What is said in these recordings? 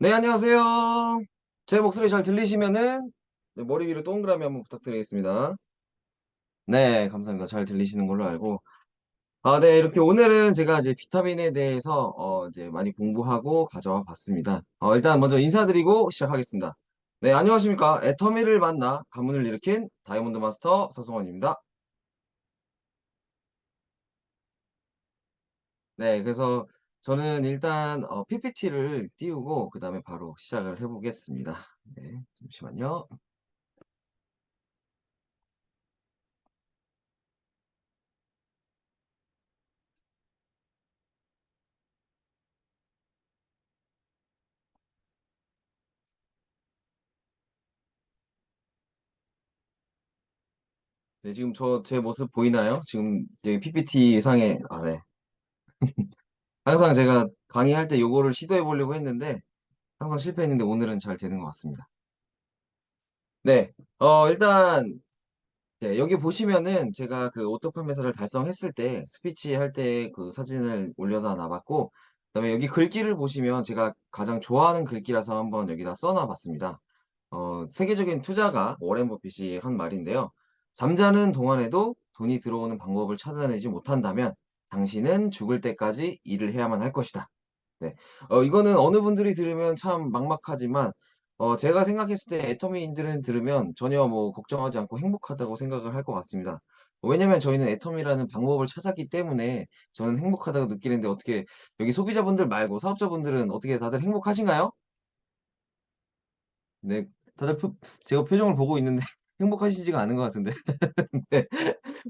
네, 안녕하세요. 제 목소리 잘 들리시면은 네, 머리 위로 동그라미 한번 부탁드리겠습니다. 네, 감사합니다. 잘 들리시는 걸로 알고. 네, 이렇게 오늘은 제가 이제 비타민에 대해서 이제 많이 공부하고 가져와 봤습니다. 일단 먼저 인사드리고 시작하겠습니다. 네, 안녕하십니까. 애터미를 만나 가문을 일으킨 다이아몬드 마스터 서승원입니다. 네, 그래서 저는 일단 PPT를 띄우고 그다음에 바로 시작을 해 보겠습니다. 네, 잠시만요. 네, 지금 제 모습 보이나요? 지금 제 PPT 상에, 네. 항상 제가 강의할 때 요거를 시도해 보려고 했는데, 항상 실패했는데 오늘은 잘 되는 것 같습니다. 네, 일단, 네, 여기 보시면은 제가 그 오토 판매사를 달성했을 때, 스피치 할 때 그 사진을 올려다 놔봤고, 그다음에 여기 글귀를 보시면 제가 가장 좋아하는 글귀라서 한번 여기다 써놔 봤습니다. 세계적인 투자가 워렌 버핏이 한 말인데요. 잠자는 동안에도 돈이 들어오는 방법을 찾아내지 못한다면 당신은 죽을 때까지 일을 해야만 할 것이다. 네. 이거는 어느 분들이 들으면 참 막막하지만 제가 생각했을 때 애터미인들은 들으면 전혀 뭐 걱정하지 않고 행복하다고 생각을 할 것 같습니다. 왜냐면 저희는 애터미라는 방법을 찾았기 때문에 저는 행복하다고 느끼는데 어떻게 여기 소비자분들 말고 사업자분들은 어떻게 다들 행복하신가요? 네. 다들 제가 표정을 보고 있는데 행복하시지가 않은 것 같은데. 네.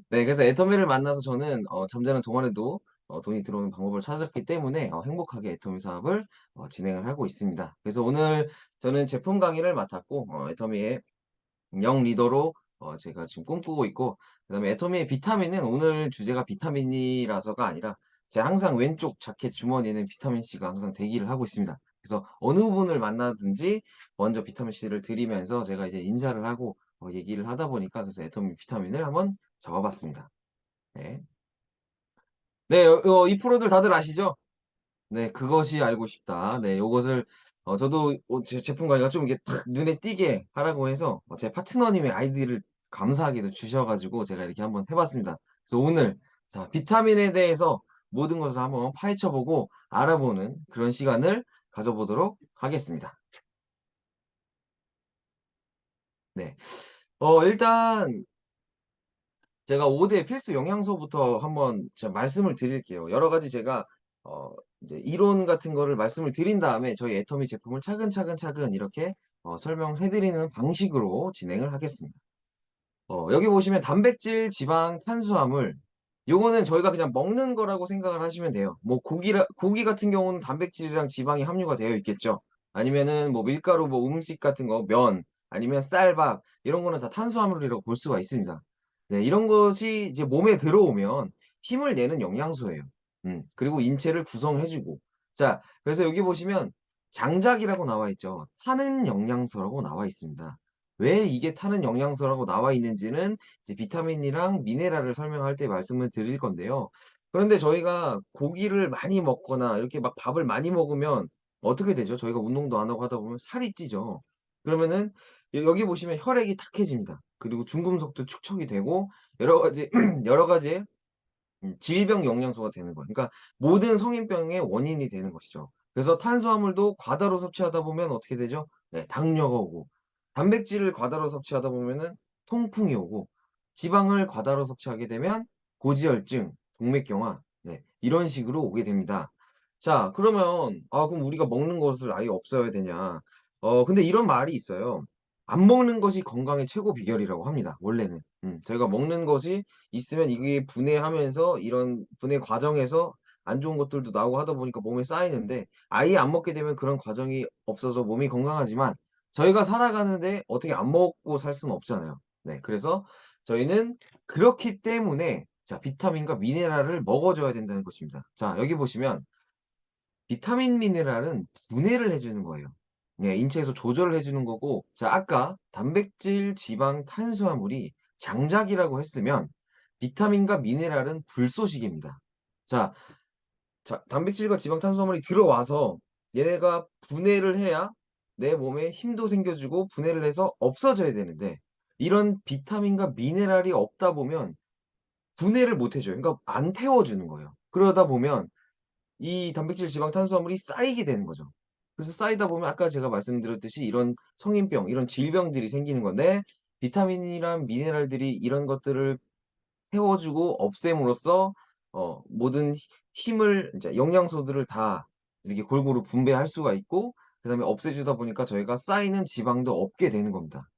네. 그래서 애터미를 만나서 저는 잠자는 동안에도 돈이 들어오는 방법을 찾았기 때문에 행복하게 애터미 사업을 진행을 하고 있습니다. 그래서 오늘 저는 제품 강의를 맡았고 애터미의 영 리더로 제가 지금 꿈꾸고 있고, 그다음에 애터미의 비타민은 오늘 주제가 비타민이라서가 아니라 제 항상 왼쪽 자켓 주머니에는 비타민 C가 항상 대기를 하고 있습니다. 그래서 어느 분을 만나든지 먼저 비타민 C를 드리면서 제가 이제 인사를 하고 얘기를 하다 보니까 그래서 애터미 비타민을 한번 적어 봤습니다. 네. 네. 이 프로들 다들 아시죠? 네. 그것이 알고 싶다. 네. 요것을 저도 제 제품 관리가 좀 이게 탁 눈에 띄게 하라고 해서 제 파트너님의 아이디를 감사하게도 주셔 가지고 제가 이렇게 한번 해 봤습니다. 그래서 오늘 자 비타민에 대해서 모든 것을 한번 파헤쳐 보고 알아보는 그런 시간을 가져 보도록 하겠습니다. 네. 일단 제가 5대 필수 영양소부터 한번 제가 말씀을 드릴게요. 여러 가지 제가 어 이제 이론 같은 거를 말씀을 드린 다음에 저희 애터미 제품을 차근차근 이렇게 설명해 드리는 방식으로 진행을 하겠습니다. 여기 보시면 단백질, 지방, 탄수화물 요거는 저희가 그냥 먹는 거라고 생각을 하시면 돼요. 뭐 고기 같은 경우는 단백질이랑 지방이 함유가 되어 있겠죠. 아니면은 뭐 밀가루 뭐 음식 같은 거 면 아니면 쌀밥 이런 거는 다 탄수화물이라고 볼 수가 있습니다. 네, 이런 것이 이제 몸에 들어오면 힘을 내는 영양소예요. 그리고 인체를 구성해 주고. 자, 그래서 여기 보시면 장작이라고 나와 있죠. 타는 영양소라고 나와 있습니다. 왜 이게 타는 영양소라고 나와 있는지는 이제 비타민이랑 미네랄을 설명할 때 말씀을 드릴 건데요. 그런데 저희가 고기를 많이 먹거나 이렇게 막 밥을 많이 먹으면 어떻게 되죠? 저희가 운동도 안 하고 하다 보면 살이 찌죠. 그러면은 여기 보시면 혈액이 탁해집니다. 그리고 중금속도 축적이 되고 여러 가지 여러 가지의 질병 영양소가 되는 거예요. 그러니까 모든 성인병의 원인이 되는 것이죠. 그래서 탄수화물도 과다로 섭취하다 보면 어떻게 되죠? 네, 당뇨가 오고, 단백질을 과다로 섭취하다 보면은 통풍이 오고, 지방을 과다로 섭취하게 되면 고지혈증, 동맥경화, 네, 이런 식으로 오게 됩니다. 자, 그러면 그럼 우리가 먹는 것을 아예 없애야 되냐? 근데 이런 말이 있어요. 안 먹는 것이 건강의 최고 비결이라고 합니다, 원래는. 저희가 먹는 것이 있으면 이게 분해하면서 이런 분해 과정에서 안 좋은 것들도 나오고 하다 보니까 몸에 쌓이는데 아예 안 먹게 되면 그런 과정이 없어서 몸이 건강하지만 저희가 살아가는데 어떻게 안 먹고 살 수는 없잖아요. 네. 그래서 저희는 그렇기 때문에 자 비타민과 미네랄을 먹어 줘야 된다는 것입니다. 자 여기 보시면 비타민 미네랄은 분해를 해 주는 거예요. 네. 인체에서 조절을 해 주는 거고 자 아까 단백질, 지방, 탄수화물이 장작이라고 했으면 비타민과 미네랄은 불쏘시개입니다. 자 단백질과 지방, 탄수화물이 들어와서 얘네가 분해를 해야 내 몸에 힘도 생겨주고 분해를 해서 없어져야 되는데 이런 비타민과 미네랄이 없다 보면 분해를 못 해 줘요. 그러니까 안 태워 주는 거예요. 그러다 보면 이 단백질, 지방, 탄수화물이 쌓이게 되는 거죠. 그래서 쌓이다 보면 아까 제가 말씀드렸듯이 이런 성인병, 이런 질병들이 생기는 건데 비타민이랑 미네랄들이 이런 것들을 태워 주고 없앰으로써 모든 힘을 인제 영양소들을 다 이렇게 골고루 분배할 수가 있고 그다음에 없애 주다 보니까 저희가 쌓이는 지방도 없게 되는 겁니다.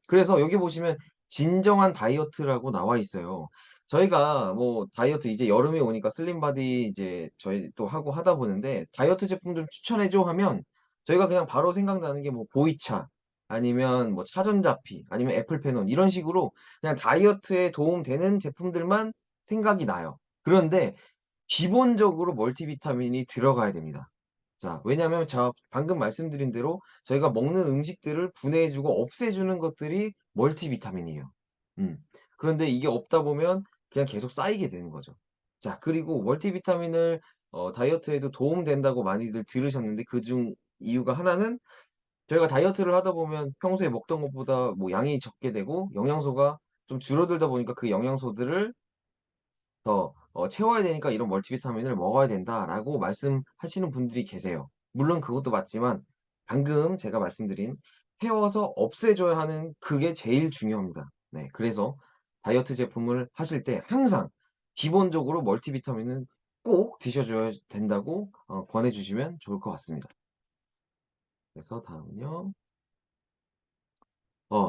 그래서 여기 보시면 진정한 다이어트라고 나와 있어요. 저희가 뭐 다이어트 이제 여름이 오니까 슬림 바디 이제 저희 또 하고 하다 보는데 "다이어트 제품 좀 추천해 줘." 하면 저희가 그냥 바로 생각나는 게 뭐 보이차 아니면 뭐 차전자피 아니면 애플페논 이런 식으로 그냥 다이어트에 도움되는 제품들만 생각이 나요. 그런데 기본적으로 멀티비타민이 들어가야 됩니다. 자, 왜냐하면 제가 방금 말씀드린 대로 저희가 먹는 음식들을 분해해 주고 없애 주는 것들이 멀티비타민이에요. 음. 그런데 이게 없다 보면 그냥 계속 쌓이게 되는 거죠. 자, 그리고 멀티비타민을 다이어트에도 도움된다고 많이들 들으셨는데 그중 이유가 하나는 저희가 다이어트를 하다 보면 평소에 먹던 것보다 뭐 양이 적게 되고 영양소가 좀 줄어들다 보니까 그 영양소들을 더 채워야 되니까 "이런 멀티비타민을 먹어야 된다."라고 말씀하시는 분들이 계세요. 물론 그것도 맞지만 방금 제가 말씀드린 태워서 없애 줘야 하는 그게 제일 중요합니다. 네. 그래서 다이어트 제품을 하실 때 항상 기본적으로 멀티비타민은 꼭 드셔 줘야 된다고 권해 주시면 좋을 것 같습니다. 그래서 다음은요.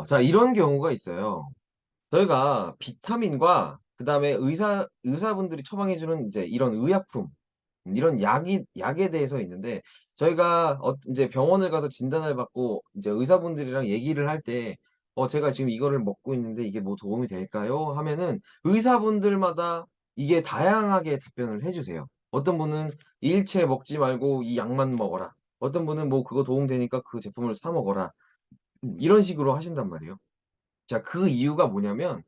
자, 이런 경우가 있어요. 저희가 비타민과 그다음에 의사분들이 처방해 주는 인제 이런 의약품 이런 약에 대해서 있는데 저희가 인제 병원을 가서 진단을 받고 이제 의사분들이랑 얘기를 할 때 "제가 지금 이거를 먹고 있는데 이게 뭐 도움이 될까요?" 하면은 의사분들마다 이게 다양하게 답변을 해 주세요. 어떤 분은 "일체 먹지 말고 이 약만 먹어라." 어떤 분은 "뭐 그거 도움 되니까 그 제품을 사 먹어라." 이런 식으로 하신단 말이에요. 자, 그 이유가 뭐냐면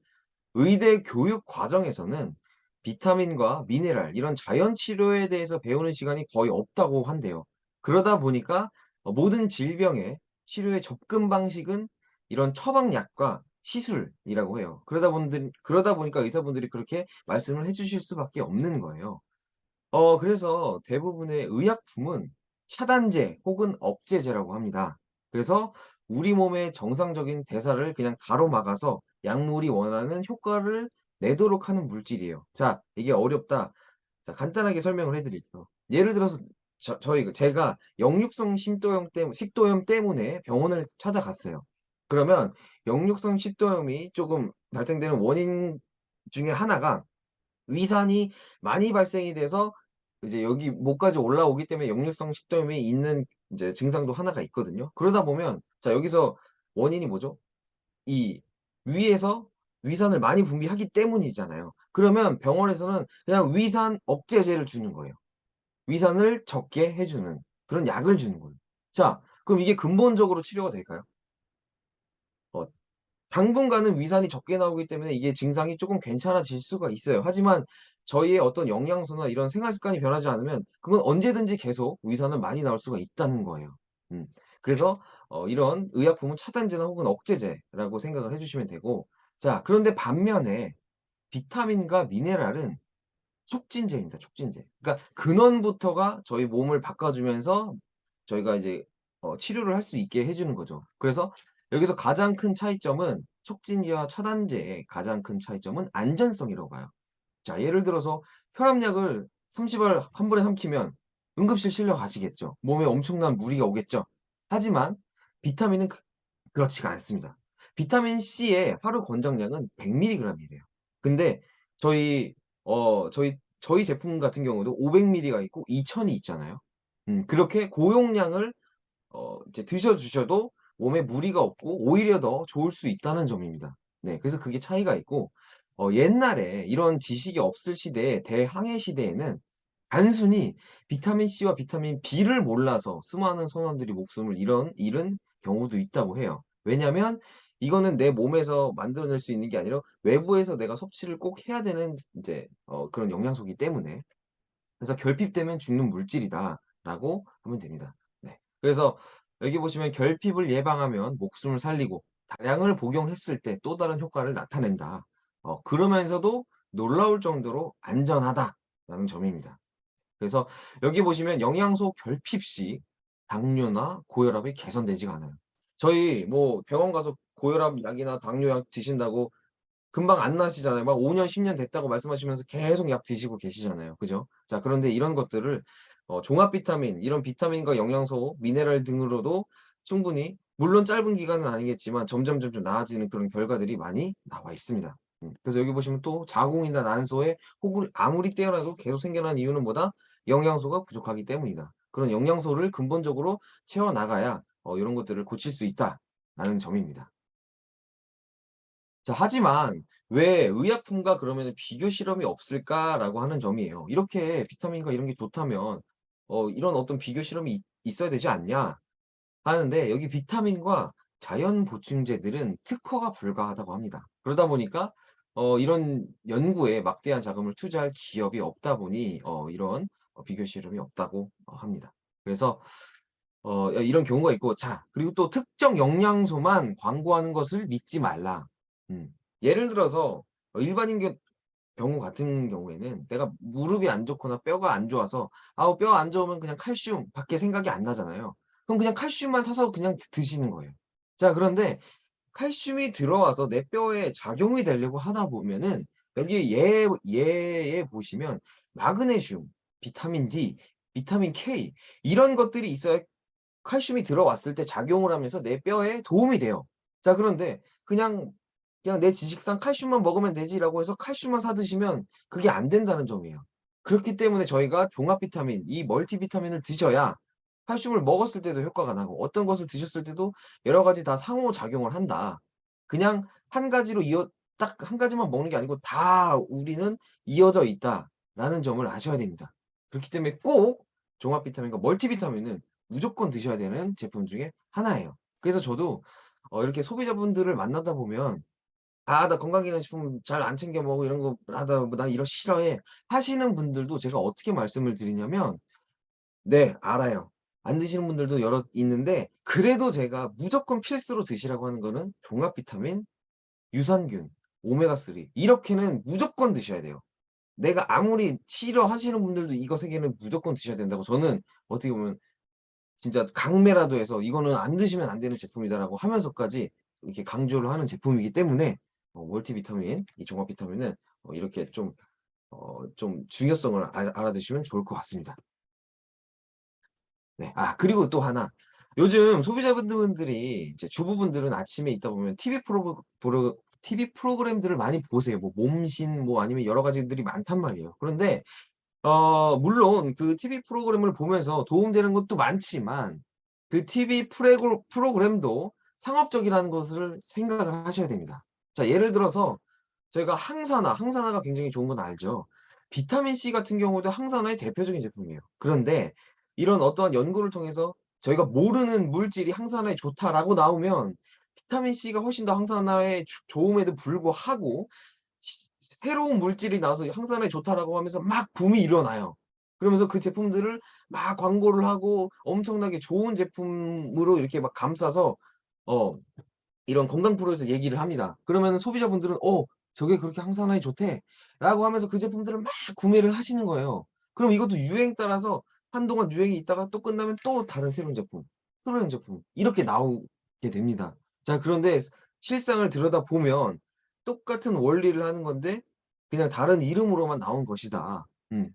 의대 교육 과정에서는 비타민과 미네랄 이런 자연 치료에 대해서 배우는 시간이 거의 없다고 한대요. 그러다 보니까 모든 질병의 치료의 접근 방식은 이런 처방약과 시술이라고 해요. 그러다 보니까 의사분들이 그렇게 말씀을 해 주실 수밖에 없는 거예요. 그래서 대부분의 의약품은 차단제 혹은 억제제라고 합니다. 그래서 우리 몸의 정상적인 대사를 그냥 가로막아서 약물이 원하는 효과를 내도록 하는 물질이에요. 자, 이게 어렵다. 자, 간단하게 설명을 해 드릴게요. 예를 들어서 제가 역류성 식도염 때문에 병원을 찾아갔어요. 그러면 역류성 식도염이 쪼금 발생되는 원인 중에 하나가 위산이 많이 발생이 돼서 이제 여기 목까지 올라오기 때문에 역류성 식도염이 있는 인제 증상도 하나가 있거든요. 그러다 보면 자, 여기서 원인이 뭐죠? 이 위에서 위산을 많이 분비하기 때문이잖아요. 그러면 병원에서는 그냥 위산 억제제를 주는 거예요. 위산을 적게 해 주는 그런 약을 주는 거예요. 자, 그럼 이게 근본적으로 치료가 될까요? 어 당분간은 위산이 적게 나오기 때문에 이게 증상이 쪼금 괜찮아질 수가 있어요. 하지만 저희의 어떤 영양소나 이런 생활 습관이 변하지 않으면 그건 언제든지 계속 위산은 많이 나올 수가 있다는 거예요. 음. 그래서 이런 의약품은 차단제나 혹은 억제제라고 생각을 해 주시면 되고 자, 그런데 반면에 비타민과 미네랄은 촉진제입니다, 촉진제. 그러니까 근원부터가 저희 몸을 바꿔 주면서 저희가 이제 치료를 할 수 있게 해 주는 거죠. 그래서 여기서 가장 큰 차이점은 촉진제와 차단제의 가장 큰 차이점은 안전성이라고 봐요. 자, 예를 들어서 혈압약을 30 알 한 번에 삼키면 응급실 실려가시겠죠. 몸에 엄청난 무리가 오겠죠. 하지만 비타민은 그렇지가 않습니다. 비타민 C의 하루 권장량은 100 밀리그램이래요. 근데 저희 저희 제품 같은 경우도 500 밀리가 있고 2000이 있잖아요. 그렇게 고용량을 이제 드셔 주셔도 몸에 무리가 없고 오히려 더 좋을 수 있다는 점입니다. 네. 그래서 그게 차이가 있고 옛날에 이런 지식이 없을 시대에 대항해 시대에는 단순히 비타민 C와 비타민 B를 몰라서 수많은 선원들이 목숨을 잃은 경우도 있다고 해요. 왜냐면 이거는 내 몸에서 만들어낼 수 있는 게 아니라 외부에서 내가 섭취를 꼭 해야 되는 인제 그런 영양소이기 때문에. 그래서 "결핍되면 죽는 물질이다." 라고 하면 됩니다. 네. 그래서 여기 보시면 결핍을 예방하면 목숨을 살리고 다량을 복용했을 때 또 다른 효과를 나타낸다. 그러면서도 놀라울 정도로 안전하다라는 점입니다. 그래서 여기 보시면 영양소 결핍 시 당뇨나 고혈압이 개선되지가 않아요. 저희 뭐 병원 가서 고혈압 약이나 당뇨 약 드신다고 금방 안 나으시잖아요. 막 5년 10년 됐다고 말씀하시면서 계속 약 드시고 계시잖아요. 그죠? 자, 그런데 이런 것들을 종합 비타민, 이런 비타민과 영양소, 미네랄 등으로도 충분히, 물론 짧은 기간은 아니겠지만 점점 나아지는 그런 결과들이 많이 나와 있습니다. 그래서 여기 보시면 또 자궁이나 난소에 혹은 아무리 뛰어나도 계속 생겨나는 이유는 뭐다? 영양소가 부족하기 때문이다. 그런 영양소를 근본적으로 채워 나가야 이런 것들을 고칠 수 있다라는 점입니다. 자, 하지만 왜 의약품과 그러면은 비교 실험이 없을까라고 하는 점이에요. 이렇게 비타민과 이런 게 좋다면 이런 어떤 비교 실험이 있어야 되지 않냐 하는데, 여기 비타민과 자연 보충제들은 특허가 불가하다고 합니다. 그러다 보니까 이런 연구에 막대한 자금을 투자할 기업이 없다 보니 이런 비교 실험이 없다고 합니다. 그래서 이런 경우가 있고, 자, 그리고 또 특정 영양소만 광고하는 것을 믿지 말라. 음. 예를 들어서 일반인 경우 같은 경우에는 내가 무릎이 안 좋거나 뼈가 안 좋아서 뼈 안 좋으면 그냥 칼슘 밖에 생각이 안 나잖아요. 그럼 그냥 칼슘만 사서 그냥 드시는 거예요. 자, 그런데 칼슘이 들어와서 내 뼈에 작용이 되려고 하다 보면은 여기 예에 보시면 마그네슘, 비타민 D, 비타민 K 이런 것들이 있어야 칼슘이 들어왔을 때 작용을 하면서 내 뼈에 도움이 돼요. 자, 그런데 그냥 '내 지식상 칼슘만 먹으면 되지.'라고 해서 칼슘만 사 드시면 그게 안 된다는 점이에요. 그렇기 때문에 저희가 종합 비타민, 이 멀티 비타민을 드셔야 칼슘을 먹었을 때도 효과가 나고 어떤 것을 드셨을 때도 여러 가지 다 상호작용을 한다. 그냥 한 가지로 딱 한 가지만 먹는 게 아니고 다 우리는 이어져 있다라는 점을 아셔야 됩니다. 그렇기 때문에 꼭 종합 비타민과 멀티 비타민은 무조건 드셔야 되는 제품 중에 하나예요. 그래서 저도 이렇게 소비자분들을 만나다 보면 "아, 나 건강기능식품 잘 안 챙겨 먹어. 이런 거 나 이런 싫어해." 하시는 분들도 제가 어떻게 말씀을 드리냐면, 네, 알아요. 안 드시는 분들도 여럿 있는데 그래도 제가 무조건 필수로 드시라고 하는 거는 종합 비타민, 유산균, 오메가3 이렇게는 무조건 드셔야 돼요. 내가 아무리 싫어하시는 분들도 이거 3 개는 무조건 드셔야 된다고, 저는 어떻게 보면 진짜 강매라도 해서 "이거는 안 드시면 안 되는 제품이다."라고 하면서까지 이렇게 강조를 하는 제품이기 때문에 멀티비타민, 이 종합 비타민은 이렇게 좀 중요성을 알아두시면 좋을 것 같습니다. 네. 그리고 또 하나. 요즘 소비자분들이 이제 주부분들은 아침에 있다 보면 TV 프로그램들을 많이 보세요. 뭐 몸신 뭐 아니면 여러 가지들이 많단 말이에요. 그런데 물론 그 TV 프로그램을 보면서 도움되는 것도 많지만 그 TV 프로그램도 상업적이라는 것을 생각을 하셔야 됩니다. 자, 예를 들어서 저희가 항산화가 굉장히 좋은 건 알죠. 비타민 C 같은 경우도 항산화의 대표적인 제품이에요. 그런데 이런 어떠한 연구를 통해서 저희가 모르는 물질이 "항산화에 좋다."라고 나오면 비타민 C가 훨씬 더 항산화에 좋음에도 불구하고 새로운 물질이 나와서 "항산화에 좋다."라고 하면서 막 붐이 일어나요. 그러면서 그 제품들을 막 광고를 하고 엄청나게 좋은 제품으로 이렇게 막 감싸서 어 이런 건강 프로에서 얘기를 합니다. 그러면은 소비자분들은 저게 그렇게 항산화에 좋대."라고 하면서 그 제품들을 막 구매를 하시는 거예요. 그럼 이것도 유행 따라서 한동안 유행이 있다가 또 끝나면 또 다른 새로운 제품, 새로운 제품 이렇게 나오게 됩니다. 자, 그런데 실상을 들여다보면 똑같은 원리를 하는 건데 그냥 다른 이름으로만 나온 것이다.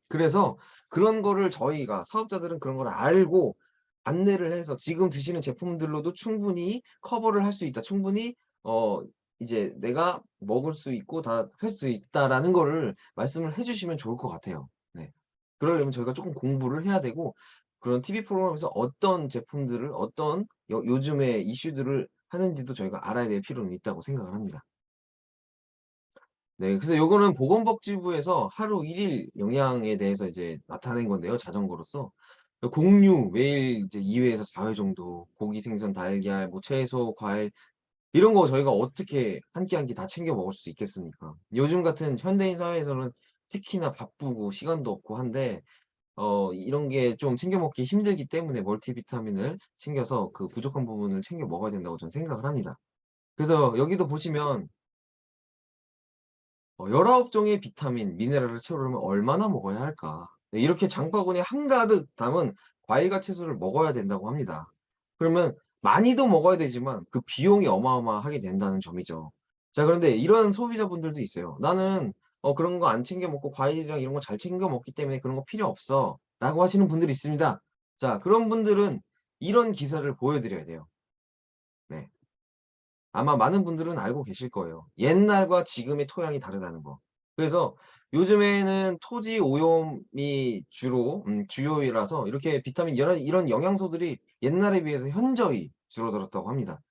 그래서 그런 거를 저희가 사업자들은 그런 걸 알고 안내를 해서 지금 드시는 제품들로도 충분히 커버를 할 수 있다. 충분히 어 이제 내가 먹을 수 있고 다 할 수 있다라는 거를 말씀을 해 주시면 좋을 것 같아요. 네. 그러려면 저희가 쪼끔 공부를 해야 되고 그런 TV 프로그램에서 어떤 제품들을 어떤 요즘의 이슈들을 하는지도 저희가 알아야 될 필요는 있다고 생각을 합니다. 네. 그래서 요거는 보건복지부에서 하루 1일 영양에 대해서 이제 나타낸 건데요, 자전거로서. 곡류 매일 이제 2 회에서 4회 정도, 고기, 생선, 달걀, 뭐 채소, 과일 이런 거 저희가 어떻게 한 끼 한 끼 다 챙겨 먹을 수 있겠습니까? 요즘 같은 현대인 사회에서는 특히나 바쁘고 시간도 없고 한데 이런 게 좀 챙겨 먹기 힘들기 때문에 멀티비타민을 챙겨서 그 부족한 부분을 챙겨 먹어야 된다고 저는 생각을 합니다. 그래서 여기도 보시면 19 종의 비타민, 미네랄을 채우려면 얼마나 먹어야 할까? 네, 이렇게 장바구니에 한가득 담은 과일과 채소를 먹어야 된다고 합니다. 그러면 많이도 먹어야 되지만 그 비용이 어마어마하게 된다는 점이죠. 자, 그런데 이런 소비자분들도 있어요. "나는 그런 거 안 챙겨 먹고 과일이랑 이런 거 잘 챙겨 먹기 때문에 그런 거 필요 없어."라고 하시는 분들이 있습니다. 자, 그런 분들은 이런 기사를 보여 드려야 돼요. 네. 아마 많은 분들은 알고 계실 거예요. 옛날과 지금의 토양이 다르다는 거. 그래서 요즘에는 토지 오염이 주로 주요이라서 이렇게 비타민 이런 영양소들이 옛날에 비해서 현저히 줄어들었다고 합니다.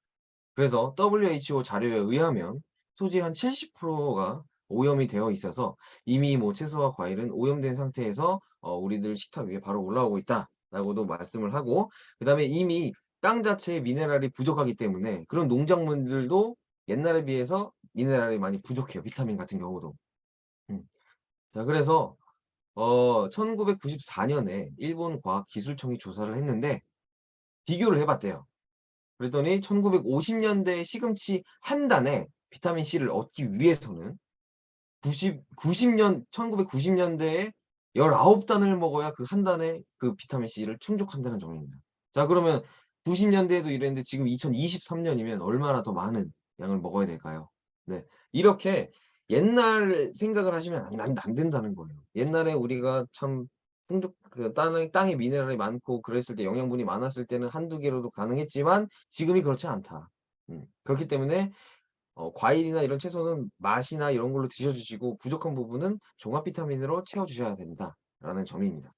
그래서 WHO 자료에 의하면 토지의 한 70%가 오염이 되어 있어서 이미 뭐 채소와 과일은 오염된 상태에서 우리들 식탁 위에 바로 올라오고 있다라고도 말씀을 하고, 그다음에 이미 땅 자체에 미네랄이 부족하기 때문에 그런 농작물들도 옛날에 비해서 미네랄이 많이 부족해요, 비타민 같은 경우도. 음. 자, 그래서 1994 년에 일본 과학기술청이 조사를 했는데 비교를 해 봤대요. 그랬더니 1950 년대 시금치 한 단에 비타민 C를 얻기 위해서는 1990 년대에 19 단을 먹어야 그 한 단에 그 비타민 C를 충족한다는 점입니다. 자, 그러면 90 년대에도 이랬는데 지금 2023 년이면 얼마나 더 많은 양을 먹어야 될까요? 네. 이렇게 옛날 생각을 하시면 안 된다는 거예요. 옛날에 우리가 참 땅에 미네랄이 많고 그랬을 때 영양분이 많았을 때는 한두 개로도 가능했지만 지금이 그렇지 않다. 그렇기 때문에 과일이나 이런 채소는 맛이나 이런 걸로 드셔 주시고 부족한 부분은 종합 비타민으로 채워 주셔야 된다라는 점입니다.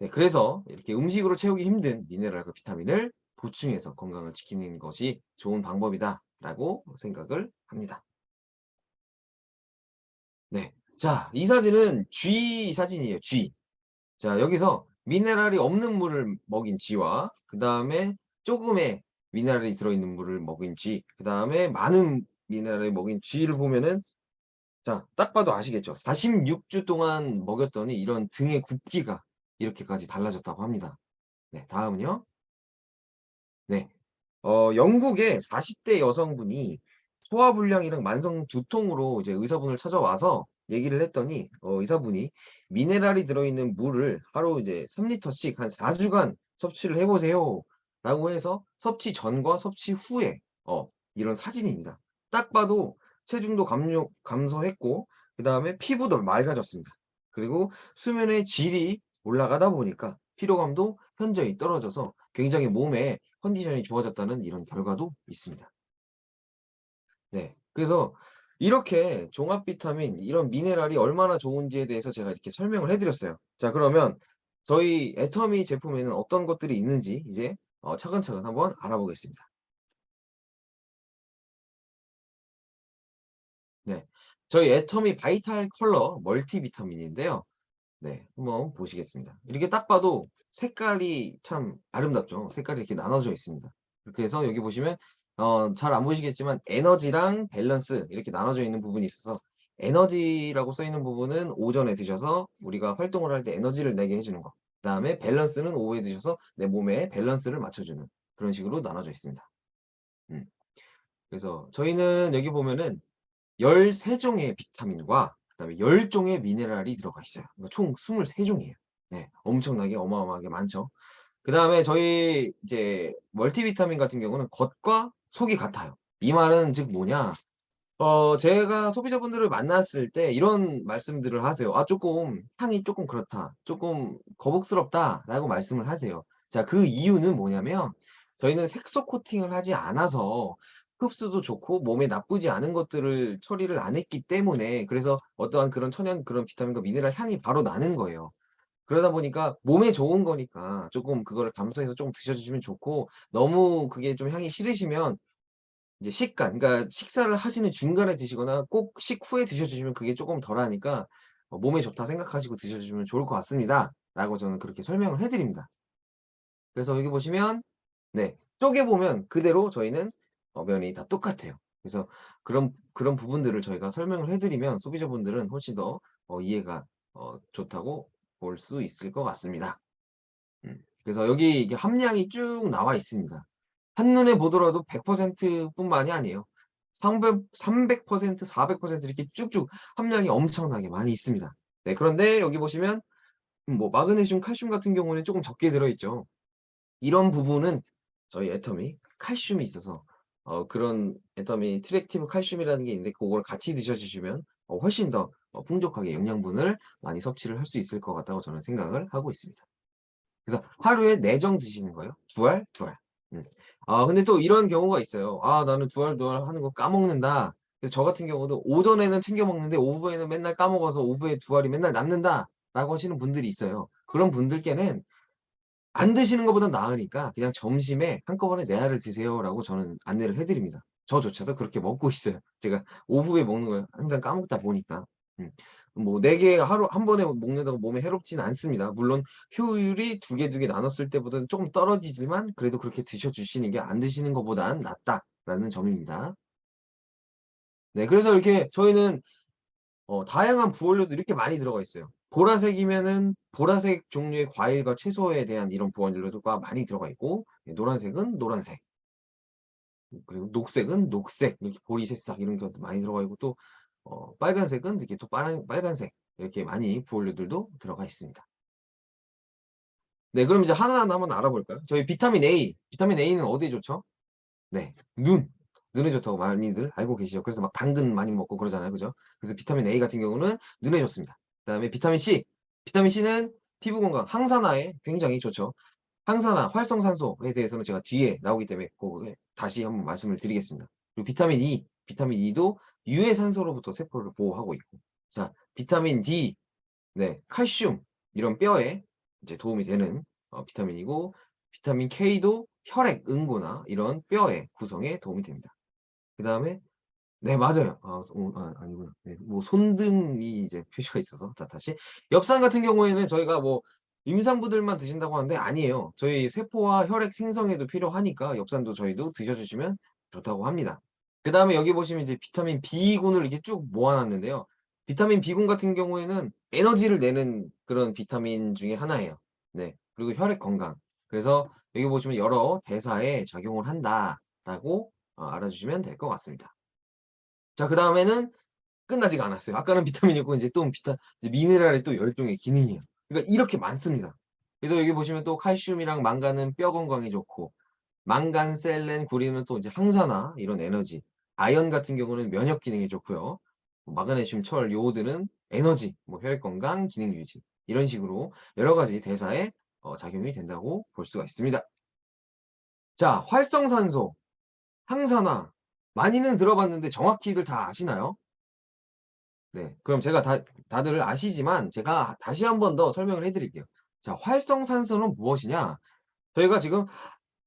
네, 그래서 이렇게 음식으로 채우기 힘든 미네랄과 비타민을 보충해서 건강을 지키는 것이 좋은 방법이다라고 생각을 합니다. 네. 자, 이 사진은 쥐 사진이에요, 쥐. 자, 여기서 미네랄이 없는 물을 먹인 쥐와 그다음에 쪼금의 미네랄이 들어있는 물을 먹인 쥐, 그다음에 많은 미네랄을 먹인 쥐를 보면은, 자, 딱 봐도 아시겠죠? 46주 동안 먹였더니 이런 등의 굽기가 이렇게까지 달라졌다고 합니다. 네, 다음은요. 네. 영국의 40대 여성분이 소화불량이랑 만성 두통으로 이제 의사분을 찾아와서 얘기를 했더니 의사분이 "미네랄이 들어있는 물을 하루 이제 3 리터씩 한 4 주간 섭취를 해 보세요."라고 해서 섭취 전과 섭취 후에 이런 사진입니다. 딱 봐도 체중도 감소했고 그다음에 피부도 맑아졌습니다. 그리고 수면의 질이 올라가다 보니까 피로감도 현저히 떨어져서 굉장히 몸에 컨디션이 좋아졌다는 이런 결과도 있습니다. 네. 그래서 이렇게 종합 비타민 이런 미네랄이 얼마나 좋은지에 대해서 제가 이렇게 설명을 해 드렸어요. 자, 그러면 저희 애터미 제품에는 어떤 것들이 있는지 이제 차근차근 한번 알아보겠습니다. 네. 저희 애터미 바이탈 컬러 멀티 비타민인데요. 네. 한번 보시겠습니다. 이렇게 딱 봐도 색깔이 참 아름답죠. 색깔이 이렇게 나눠져 있습니다. 이렇게 해서 여기 보시면 잘 안 보이시겠지만 에너지랑 밸런스 이렇게 나눠져 있는 부분이 있어서, 에너지라고 써 있는 부분은 오전에 드셔서 우리가 활동을 할 때 에너지를 내게 해 주는 거. 그다음에 밸런스는 오후에 드셔서 내 몸에 밸런스를 맞춰 주는, 그런 식으로 나눠져 있습니다. 음. 그래서 저희는 여기 보면은 13 종의 비타민과 그다음에 10 종의 미네랄이 들어가 있어요. 그러니까 총 23 종이에요. 네. 엄청나게 어마어마하게 많죠. 그다음에 저희 이제 멀티비타민 같은 경우는 겉과 속이 같아요. 이 말은 즉 뭐냐, 제가 소비자분들을 만났을 때 이런 말씀들을 하세요. "아, 쪼끔 향이 쪼끔 그렇다. 쪼끔 거북스럽다."라고 말씀을 하세요. 자, 그 이유는 뭐냐면 저희는 색소 코팅을 하지 않아서 흡수도 좋고 몸에 나쁘지 않은 것들을 처리를 안 했기 때문에, 그래서 어떠한 그런 천연 그런 비타민과 미네랄 향이 바로 나는 거예요. 그러다 보니까 몸에 좋은 거니까 쪼끔 그거를 감수해서 쪼금 드셔 주시면 좋고, 너무 그게 좀 향이 싫으시면 이제 식간, 그러니까 식사를 하시는 중간에 드시거나 꼭 식후에 드셔 주시면 그게 쪼금 덜하니까 '몸에 좋다.' 생각하시고 드셔 주시면 좋을 것 같습니다.'라고 저는 그렇게 설명을 해 드립니다. 그래서 여기 보시면, 네, 쪼개 보면 그대로 저희는 면이 다 똑같아요. 그래서 그런 부분들을 저희가 설명을 해 드리면 소비자분들은 훨씬 더 이해가 좋다고 볼 수 있을 것 같습니다. 그래서 여기 이게 함량이 쭉 나와 있습니다. 한눈에 보더라도 100% 뿐만이 아니에요. 300% 400% 이렇게 쭉쭉 함량이 엄청나게 많이 있습니다. 네, 그런데 여기 보시면 뭐 마그네슘, 칼슘 같은 경우는 쪼금 적게 들어 있죠. 이런 부분은 저희 애터미 칼슘이 있어서 그런 애터미 트랙티브 칼슘이라는 게 있는데 고걸 같이 드셔 주시면 훨씬 더 풍족하게 영양분을 많이 섭취를 할 수 있을 것 같다고 저는 생각을 하고 있습니다. 그래서 하루에 4정 드시는 거예요. 두 알, 두 알. 음. 근데 또 이런 경우가 있어요. '아 나는 두 알, 두 알 하는 거 까먹는다.' 그래서 저 같은 경우도 오전에는 챙겨 먹는데 오후에는 맨날 까먹어서 오후에 두 알이 맨날 남는다라고 하시는 분들이 있어요. 그런 분들께는 안 드시는 것보단 나으니까 그냥 점심에 한꺼번에 4 알을 드세요라고 저는 안내를 해 드립니다. 저조차도 그렇게 먹고 있어요. 제가 오후에 먹는 걸 항상 까먹다 보니까. 음. 뭐 4개 하루 한 번에 먹는다고 몸에 해롭지는 않습니다. 물론 효율이 2개, 2개 나눴을 때보다는 쪼금 떨어지지만 그래도 그렇게 드셔 주시는 게 안 드시는 것보단 낫다라는 점입니다. 네, 그래서 이렇게 저희는 다양한 부원료도 이렇게 많이 들어가 있어요. 보라색이면은 보라색 종류의 과일과 채소에 대한 이런 부원료가 많이 들어가 있고, 노란색은 노란색, 그리고 녹색은 녹색, 이렇게 보리 새싹 이런 것도 많이 들어가 있고, 또 빨간색은 이렇게 또 빨간색 이렇게 많이 부원료들도 들어가 있습니다. 네, 그럼 이제 하나하나 한번 알아볼까요? 저희 비타민 A, 비타민 A는 어디에 좋죠? 네. 눈에 좋다고 많이들 알고 계시죠. 그래서 막 당근 많이 먹고 그러잖아요. 그죠? 그래서 비타민 A 같은 경우는 눈에 좋습니다. 그다음에 비타민 C. 비타민 C는 피부 건강, 항산화에 굉장히 좋죠. 항산화, 활성산소에 대해서는 제가 뒤에 나오기 때문에 고거에 다시 한번 말씀을 드리겠습니다. 그리고 비타민 E, 비타민 E도 유해산소로부터 세포를 보호하고 있고. 자, 비타민 D, 네, 칼슘 이런 뼈에 이제 도움이 되는 비타민이고, 비타민 K도 혈액 응고나 이런 뼈의 구성에 도움이 됩니다. 그다음에 네, 맞아요. 아니구나. 네, 뭐 손등이 이제 표시가 있어서. 자, 다시. 엽산 같은 경우에는 저희가 뭐 임산부들만 드신다고 하는데 아니에요. 저희 세포와 혈액 생성에도 필요하니까 엽산도 저희도 드셔 주시면 좋다고 합니다. 그다음에 여기 보시면 이제 비타민 B군을 이렇게 쭉 모아 놨는데요. 비타민 B군 같은 경우에는 에너지를 내는 그런 비타민 중에 하나예요. 네. 그리고 혈액 건강. 그래서 여기 보시면 여러 대사에 작용을 한다라고 알아주시면 될 것 같습니다. 자, 그다음에는 끝나지가 않았어요. 아까는 비타민이었고 인제 또 이제 미네랄의 또 10 종의 기능이에요. 그러니까 이렇게 많습니다. 그래서 여기 보시면 또 칼슘이랑 망간은 뼈 건강에 좋고, 망간, 셀렌, 구리는 또 이제 항산화 이런 에너지, 아연 같은 경우는 면역 기능에 좋고요. 뭐 마그네슘, 철, 요오드는 에너지, 뭐 혈액 건강, 기능 유지 이런 식으로 여러 가지 대사에 작용이 된다고 볼 수가 있습니다. 자, 활성산소, 항산화 많이는 들어봤는데 정확히들 다 아시나요? 네. 그럼 제가 다들 아시지만 제가 다시 한 번 더 설명을 해 드릴게요. 자, 활성산소는 무엇이냐? 저희가 지금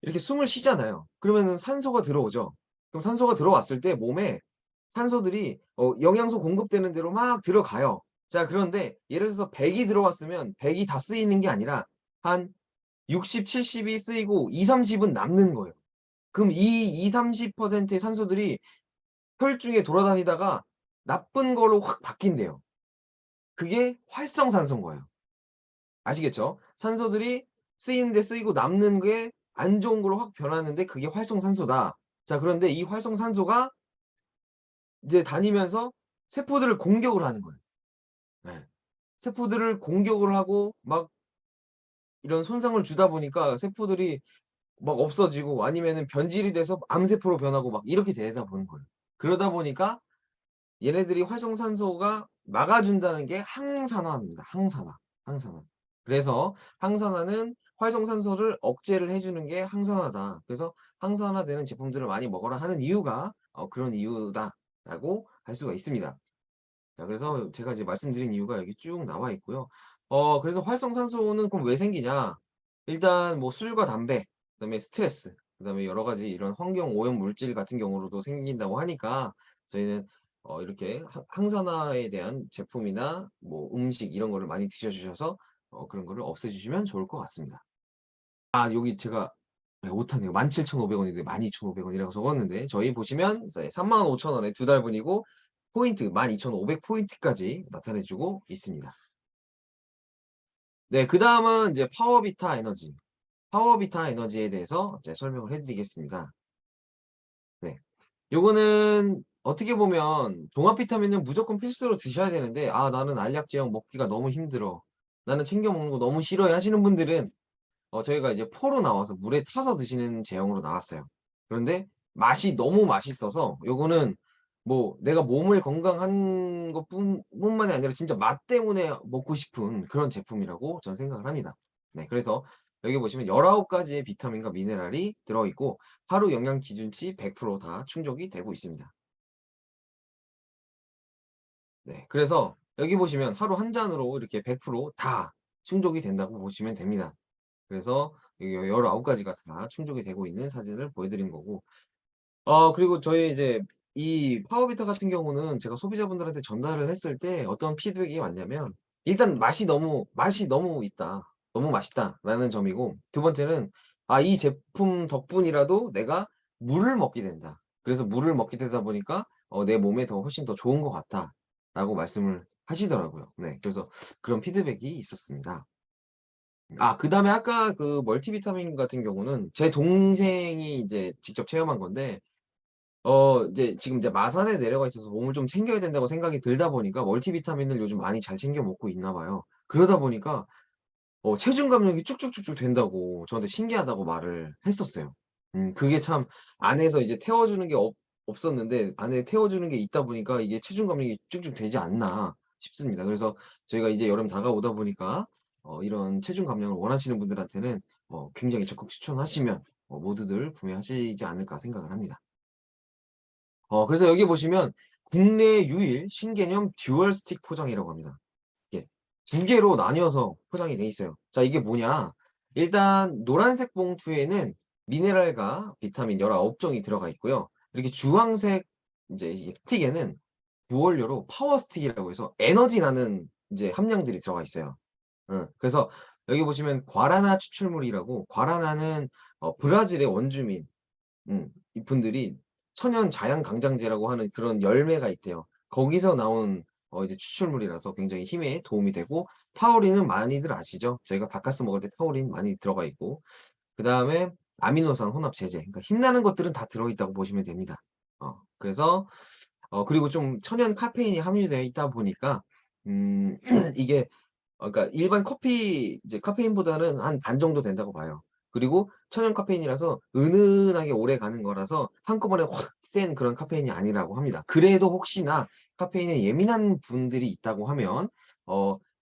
이렇게 숨을 쉬잖아요. 그러면은 산소가 들어오죠. 그럼 산소가 들어왔을 때 몸에 산소들이 영양소 공급되는 대로 막 들어가요. 자, 그런데 예를 들어서 100이 들어왔으면 100이 다 쓰이는 게 아니라 한 60, 70이 쓰이고 20, 30은 남는 거예요. 그럼 이 20-30%의 산소들이 혈중에 돌아다니다가 나쁜 걸로 확 바뀐대요. 그게 활성산소인 거예요. 아시겠죠? 산소들이 쓰이는데 쓰이고 남는 게 안 좋은 걸로 확 변하는데 그게 활성산소다. 자, 그런데 이 활성산소가 이제 다니면서 세포들을 공격을 하는 거예요. 네. 세포들을 공격을 하고 막 이런 손상을 주다 보니까 세포들이 막 없어지고 아니면은 변질이 돼서 암세포로 변하고 막 이렇게 되다 보는 거예요. 그러다 보니까 얘네들이 활성산소가 막아준다는 게 항산화입니다. 항산화, 항산화. 그래서 항산화는 활성산소를 억제를 해 주는 게 항산화다. 그래서 항산화되는 제품들을 많이 먹어라 하는 이유가 그런 이유다라고 할 수가 있습니다. 자, 그래서 제가 이제 말씀드린 이유가 여기 쭉 나와 있고요. 그래서 활성산소는 그럼 왜 생기냐? 일단 뭐 술과 담배, 그다음에 스트레스, 그다음에 여러 가지 이런 환경 오염 물질 같은 경우로도 생긴다고 하니까 저희는 이렇게 항산화에 대한 제품이나 뭐 음식 이런 거를 많이 드셔 주셔서 그런 거를 없애 주시면 좋을 것 같습니다. 여기 제가 네, 오타네요. 17,500 원인데 12,500 원이라고 적었는데 저희 보시면 네, 35,000 원에 2달 분이고 포인트 12,500 포인트까지 나타내 주고 있습니다. 네, 그다음은 이제 파워비타 에너지. 파워비타 에너지에 대해서 이제 설명을 해 드리겠습니다. 네. 요거는 어떻게 보면 종합 비타민은 무조건 필수로 드셔야 되는데 '아 나는 알약 제형 먹기가 너무 힘들어. 나는 챙겨 먹는 거 너무 싫어해.' 하시는 분들은 저희가 이제 포로 나와서 물에 타서 드시는 제형으로 나왔어요. 그런데 맛이 너무 맛있어서 요거는 뭐 내가 몸을 건강한 것뿐만이 아니라 진짜 맛 때문에 먹고 싶은 그런 제품이라고 저는 생각을 합니다. 네, 그래서 여기 보시면 19 가지의 비타민과 미네랄이 들어있고 하루 영양 기준치 100%다 충족이 되고 있습니다. 네, 그래서 여기 보시면 하루 한 잔으로 이렇게 100%다 충족이 된다고 보시면 됩니다. 그래서 여기 19 가지가 다 충족이 되고 있는 사진을 보여 드린 거고 그리고 저희 이제 이 파워비타 같은 경우는 제가 소비자분들한테 전달을 했을 때 어떤 피드백이 왔냐면 일단 맛이 너무 있다. 너무 맛있다.'라는 점이고, 두 번째는 '아 이 제품 덕분이라도 내가 물을 먹게 된다. 그래서 물을 먹게 되다 보니까 내 몸에 더 훨씬 더 좋은 것 같다.'라고 말씀을 하시더라고요. 네. 그래서 그런 피드백이 있었습니다. 그다음에 아까 그 멀티비타민 같은 경우는 제 동생이 이제 직접 체험한 건데 이제 지금 이제 마산에 내려가 있어서 몸을 좀 챙겨야 된다고 생각이 들다 보니까 멀티비타민을 요즘 많이 잘 챙겨 먹고 있나 봐요. 그러다 보니까 체중 감량이 쭉쭉쭉쭉 된다고 저한테 신기하다고 말을 했었어요. 그게 참 안에서 이제 태워 주는 게 없었는데 안에 태워 주는 게 있다 보니까 이게 체중 감량이 쭉쭉 되지 않나 싶습니다. 그래서 저희가 이제 여름 다가오다 보니까 이런 체중 감량을 원하시는 분들한테는 굉장히 적극 추천하시면 모두들 구매하시지 않을까 생각을 합니다. 그래서 여기 보시면 국내 유일 신개념 듀얼 스틱 포장이라고 합니다. 이게 두 개로 나뉘어서 포장이 돼 있어요. 자, 이게 뭐냐? 일단 노란색 봉투에는 미네랄과 비타민 19 종이 들어가 있고요. 이렇게 주황색 인제 이 스틱에는 구원료로 파워 스틱이라고 해서 에너지 나는 인제 함량들이 들어가 있어요. 그래서 여기 보시면 과라나 추출물이라고, 과라나는 브라질의 원주민 이분들이 천연 자연 강장제라고 하는 그런 열매가 있대요. 거기서 나온 이제 추출물이라서 굉장히 힘에 도움이 되고, 타우린은 많이들 아시죠? 저희가 바카스 먹을 때 타우린 많이 들어가 있고, 그다음에 아미노산 혼합 제제, 그러니까 힘나는 것들은 다 들어 있다고 보시면 됩니다. 그래서 그리고 좀 천연 카페인이 함유되어 있다 보니까 이게 그러니까 일반 커피 이제 카페인보다는 한 반 정도 된다고 봐요. 그리고 천연 카페인이라서 은은하게 오래가는 거라서 한꺼번에 확 센 그런 카페인이 아니라고 합니다. 그래도 혹시나 카페인에 예민한 분들이 있다고 하면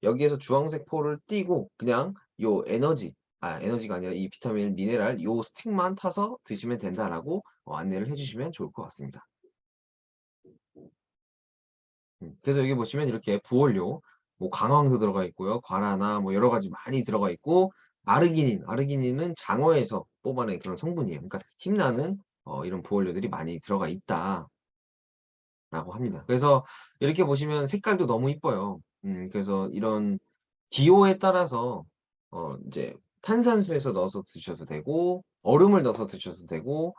여기에서 주황색 포를 띄고 그냥 요 에너지가 아니라 이 비타민, 미네랄 요 스틱만 타서 드시면 된다라고 안내를 해 주시면 좋을 것 같습니다. 그래서 여기 보시면 이렇게 부원료 뭐 강황도 들어가 있고요. 과라나 뭐 여러 가지 많이 들어가 있고, 아르기닌은 장어에서 뽑아낸 그런 성분이에요. 그러니까 힘나는 이런 부원료들이 많이 들어가 있다라고 합니다. 그래서 이렇게 보시면 색깔도 너무 이뻐요. 그래서 이런 기호에 따라서 이제 탄산수에서 넣어서 드셔도 되고 얼음을 넣어서 드셔도 되고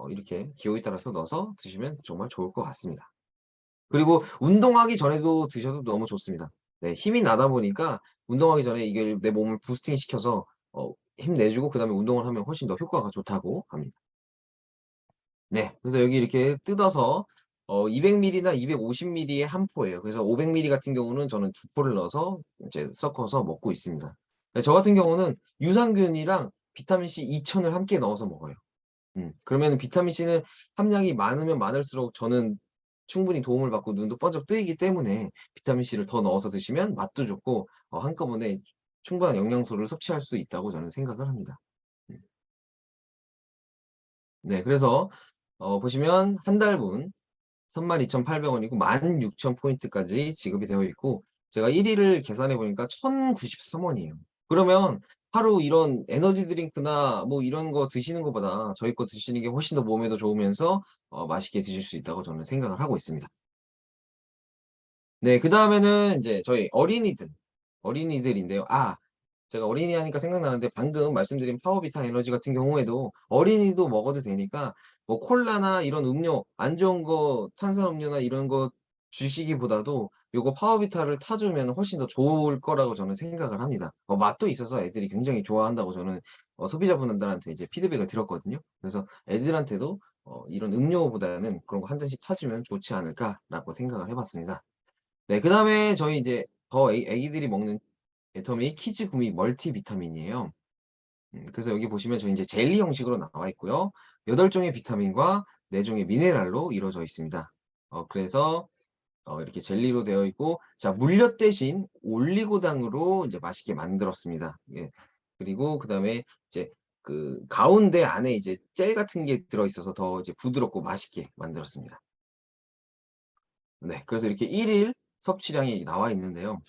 이렇게 기호에 따라서 넣어서 드시면 정말 좋을 것 같습니다. 그리고 운동하기 전에도 드셔도 너무 좋습니다. 네. 힘이 나다 보니까 운동하기 전에 이게 내 몸을 부스팅 시켜서 힘내 주고 그다음에 운동을 하면 훨씬 더 효과가 좋다고 합니다. 네. 그래서 여기 이렇게 뜯어서 200 밀리나 250 밀리의 한 포예요. 그래서 500 밀리 같은 경우는 저는 두 포를 넣어서 이제 섞어서 먹고 있습니다. 네, 저 같은 경우는 유산균이랑 비타민 C 2000을 함께 넣어서 먹어요. 그러면은 비타민 C는 함량이 많으면 많을수록 저는 충분히 도움을 받고 눈도 번쩍 뜨이기 때문에 비타민 C를 더 넣어서 드시면 맛도 좋고 한꺼번에 충분한 영양소를 섭취할 수 있다고 저는 생각을 합니다. 음. 네, 그래서 보시면 한 달분 32,800 원이고 16,000 포인트까지 지급이 되어 있고, 제가 1 일을 계산해 보니까 1,093 원이에요. 그러면 하루 이런 에너지 드링크나 뭐 이런 거 드시는 것보다 저희 거 드시는 게 훨씬 더 몸에도 좋으면서 맛있게 드실 수 있다고 저는 생각을 하고 있습니다. 네, 그다음에는 인제 저희 어린이들인데요. 제가 어린이 하니까 생각나는데 방금 말씀드린 파워비타 에너지 같은 경우에도 어린이도 먹어도 되니까 뭐 콜라나 이런 음료 안 좋은 거 탄산음료나 이런 거 주시기보다도 요거 파워비타를 타 주면 훨씬 더 좋을 거라고 저는 생각을 합니다. 맛도 있어서 애들이 굉장히 좋아한다고 저는 소비자분들한테 이제 피드백을 들었거든요. 그래서 애들한테도 이런 음료보다는 그런 거 한 잔씩 타 주면 좋지 않을까라고 생각을 해 봤습니다. 네, 그다음에 저희 이제 더 애기들이 먹는 애터미 키즈 구미 멀티비타민이에요. 그래서 여기 보시면 저희 인제 젤리 형식으로 나와 있고요. 8 종의 비타민과 4 종의 미네랄로 이루어져 있습니다. 그래서 이렇게 젤리로 되어 있고, 자, 물엿 대신 올리고당으로 이제 맛있게 만들었습니다. 예. 그리고 그다음에 이제 그 가운데 안에 이제 젤 같은 게 들어 있어서 더 이제 부드럽고 맛있게 만들었습니다. 네. 그래서 이렇게 1일 섭취량이 나와 있는데요.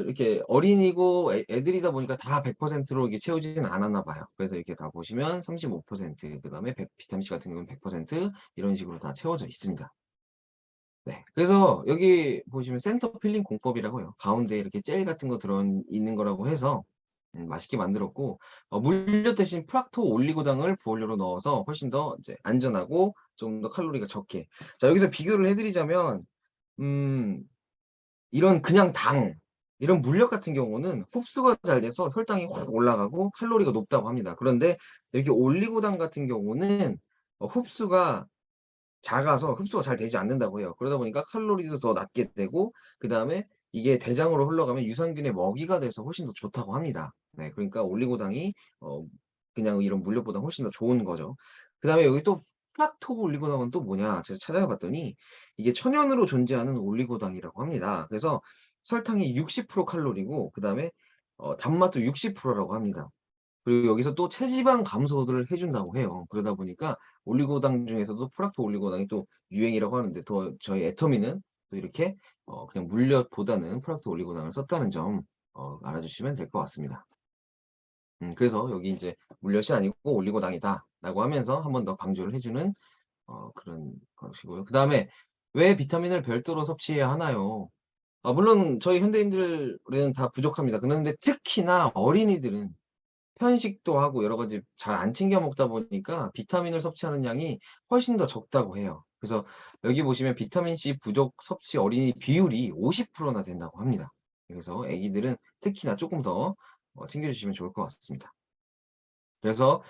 이렇게 어린이고 애들이다 보니까 다 100%로 이게 채우지는 않았나 봐요. 그래서 이렇게 다 보시면 35%, 그다음에 비타민 C 같은 경우는 100% 이런 식으로 다 채워져 있습니다. 네. 그래서 여기 보시면 센터 필링 공법이라고요. 가운데 이렇게 젤 같은 거 들어 있는 거라고 해서 맛있게 만들었고, 물엿 대신 프락토 올리고당을 부원료로 넣어서 훨씬 더 이제 안전하고 좀 더 칼로리가 적게. 자, 여기서 비교를 해 드리자면 음 이런 그냥 당, 이런 물엿 같은 경우는 흡수가 잘 돼서 혈당이 확 올라가고 칼로리가 높다고 합니다. 그런데 이렇게 올리고당 같은 경우는 흡수가 작아서 흡수가 잘 되지 않는다고 해요. 그러다 보니까 칼로리도 더 낮게 되고, 그다음에 이게 대장으로 흘러가면 유산균의 먹이가 돼서 훨씬 더 좋다고 합니다. 네, 그러니까 올리고당이 그냥 이런 물엿보다 훨씬 더 좋은 거죠. 그다음에 여기 또 플락토브 올리고당은 또 뭐냐, 제가 찾아가 봤더니 이게 천연으로 존재하는 올리고당이라고 합니다. 그래서 설탕이 60% 칼로리고, 그다음에 단맛도 60% 라고 합니다. 그리고 여기서 또 체지방 감소를 해 준다고 해요. 그러다 보니까 올리고당 중에서도 프락토 올리고당이 또 유행이라고 하는데, 더 저희 애터미는 또 이렇게 그냥 물엿보다는 프락토 올리고당을 썼다는 점 알아주시면 될 것 같습니다. 그래서 여기 인제 "물엿이 아니고 올리고당이다."라고 하면서 한 번 더 강조를 해 주는 그런 것이고요. 그다음에 "왜 비타민을 별도로 섭취해야 하나요?" 물론 저희 현대인들은 다 부족합니다. 그런데 특히나 어린이들은 편식도 하고 여러 가지 잘 안 챙겨 먹다 보니까 비타민을 섭취하는 양이 훨씬 더 적다고 해요. 그래서 여기 보시면 비타민 C 부족 섭취 어린이 비율이 50%나 된다고 합니다. 그래서 애기들은 특히나 쪼끔 더 챙겨 주시면 좋을 것 같습니다. 그래서